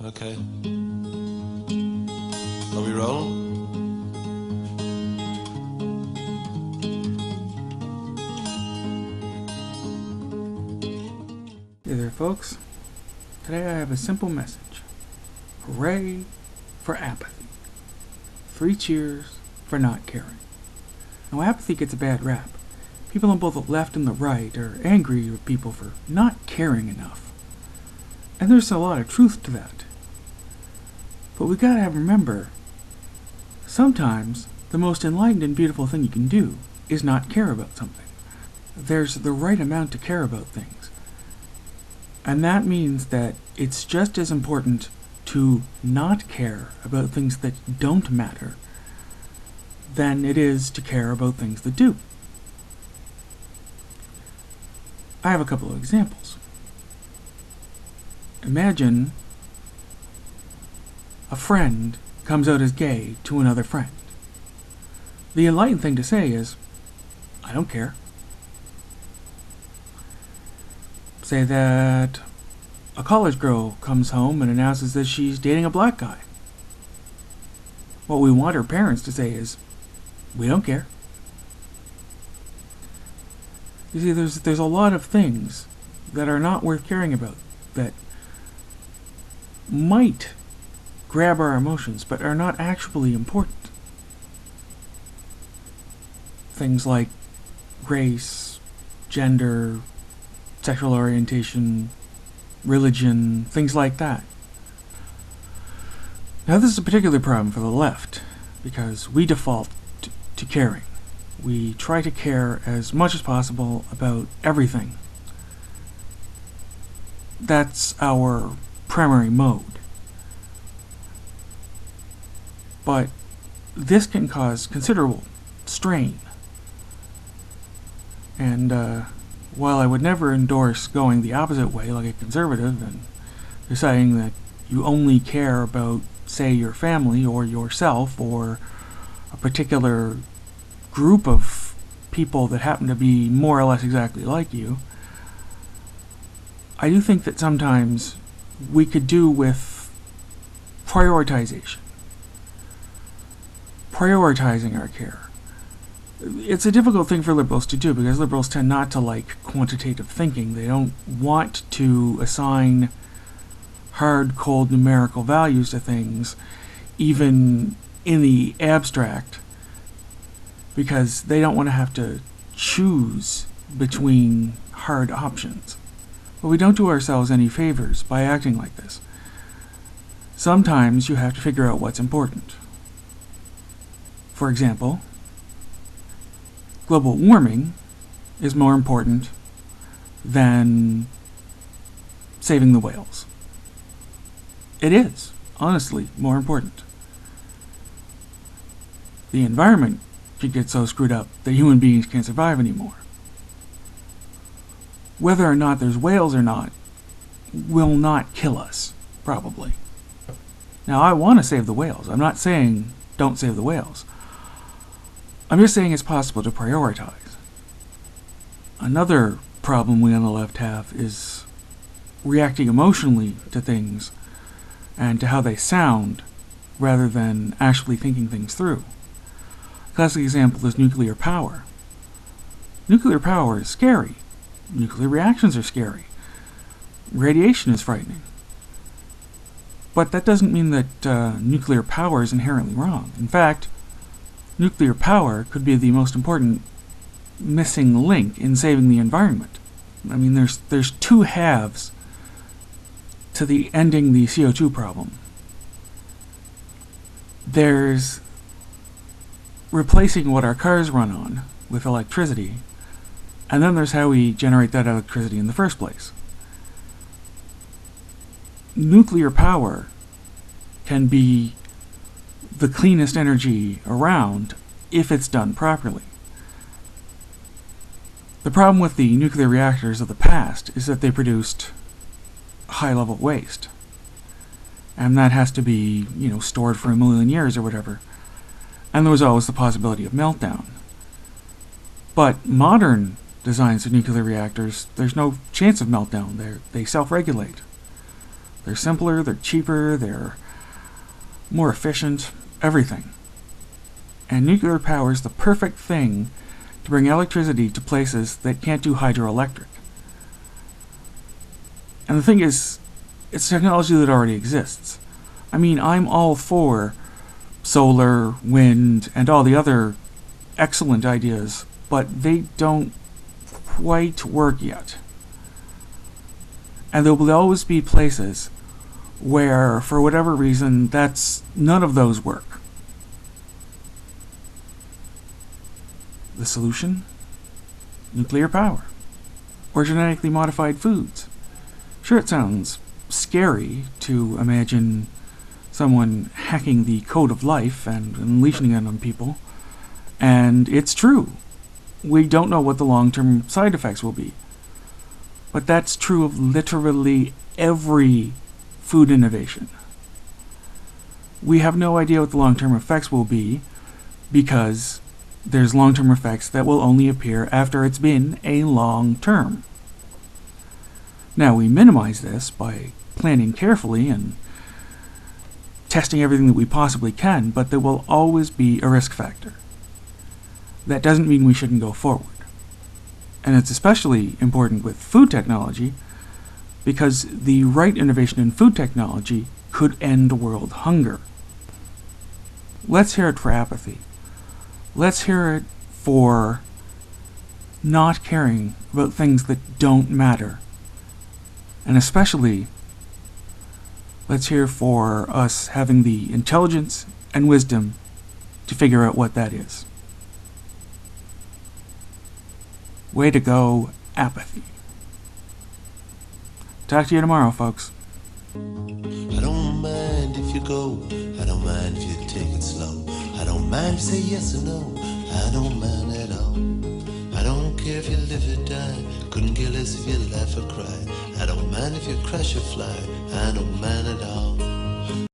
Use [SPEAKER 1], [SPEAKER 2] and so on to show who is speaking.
[SPEAKER 1] Okay. Are we rolling?
[SPEAKER 2] Hey there, folks. Today I have a simple message. Hooray for apathy. 3 cheers for not caring. Now, apathy gets a bad rap. People on both the left and the right are angry with people for not caring enough. And there's a lot of truth to that. But we gotta remember, sometimes the most enlightened and beautiful thing you can do is not care about something. There's the right amount to care about things. And that means that it's just as important to not care about things that don't matter than it is to care about things that do. I have a couple of examples. Imagine a friend comes out as gay to another friend. The enlightened thing to say is, I don't care. Say that a college girl comes home and announces that she's dating a black guy. What we want her parents to say is, we don't care. You see, there's a lot of things that are not worth caring about, that might grab our emotions, but are not actually important. Things like race, gender, sexual orientation, religion, things like that. Now, this is a particular problem for the left, because we default to caring. We try to care as much as possible about everything. That's our primary mode. But this can cause considerable strain. And while I would never endorse going the opposite way like a conservative and deciding that you only care about, say, your family or yourself or a particular group of people that happen to be more or less exactly like you, I do think that sometimes we could do with prioritization. Prioritizing our care. It's a difficult thing for liberals to do because liberals tend not to like quantitative thinking. They don't want to assign hard, cold numerical values to things, even in the abstract, because they don't want to have to choose between hard options. But we don't do ourselves any favors by acting like this. Sometimes you have to figure out what's important. For example, global warming is more important than saving the whales. It is, honestly, more important. The environment could get so screwed up that human beings can't survive anymore. Whether or not there's whales or not will not kill us, probably. Now, I want to save the whales. I'm not saying don't save the whales. I'm just saying it's possible to prioritize. Another problem we on the left have is reacting emotionally to things and to how they sound rather than actually thinking things through. A classic example is nuclear power. Nuclear power is scary. Nuclear reactions are scary. Radiation is frightening. But that doesn't mean that nuclear power is inherently wrong. In fact, nuclear power could be the most important missing link in saving the environment. I mean, there's 2 halves to the ending the CO2 problem. There's replacing what our cars run on with electricity, and then there's how we generate that electricity in the first place. Nuclear power can be the cleanest energy around if it's done properly. The problem with the nuclear reactors of the past is that they produced high-level waste. And that has to be, stored for 1 million years or whatever. And there was always the possibility of meltdown. But modern designs of nuclear reactors, there's no chance of meltdown. They self-regulate. They're simpler, they're cheaper, they're more efficient, everything. And nuclear power is the perfect thing to bring electricity to places that can't do hydroelectric. And the thing is, it's technology that already exists. I mean, I'm all for solar, wind, and all the other excellent ideas, but they don't quite work yet. And there will always be places where, for whatever reason, none of those work. The solution? Nuclear power. Or genetically modified foods. Sure, it sounds scary to imagine someone hacking the code of life and unleashing it on people. And it's true. We don't know what the long-term side effects will be. But that's true of literally every food innovation. We have no idea what the long-term effects will be because there's long-term effects that will only appear after it's been a long term. Now, we minimize this by planning carefully and testing everything that we possibly can, but there will always be a risk factor. That doesn't mean we shouldn't go forward. And it's especially important with food technology because the right innovation in food technology could end world hunger. Let's hear it for apathy. Let's hear it for not caring about things that don't matter. And especially, let's hear for us having the intelligence and wisdom to figure out what that is. Way to go, apathy. Talk to you tomorrow, folks.
[SPEAKER 1] I don't mind if you go, I don't mind if you take it slow. I don't mind if you say yes or no, I don't mind at all. I don't care if you live or die, couldn't care less if you laugh or cry. I don't mind if you crash or fly, I don't mind at all.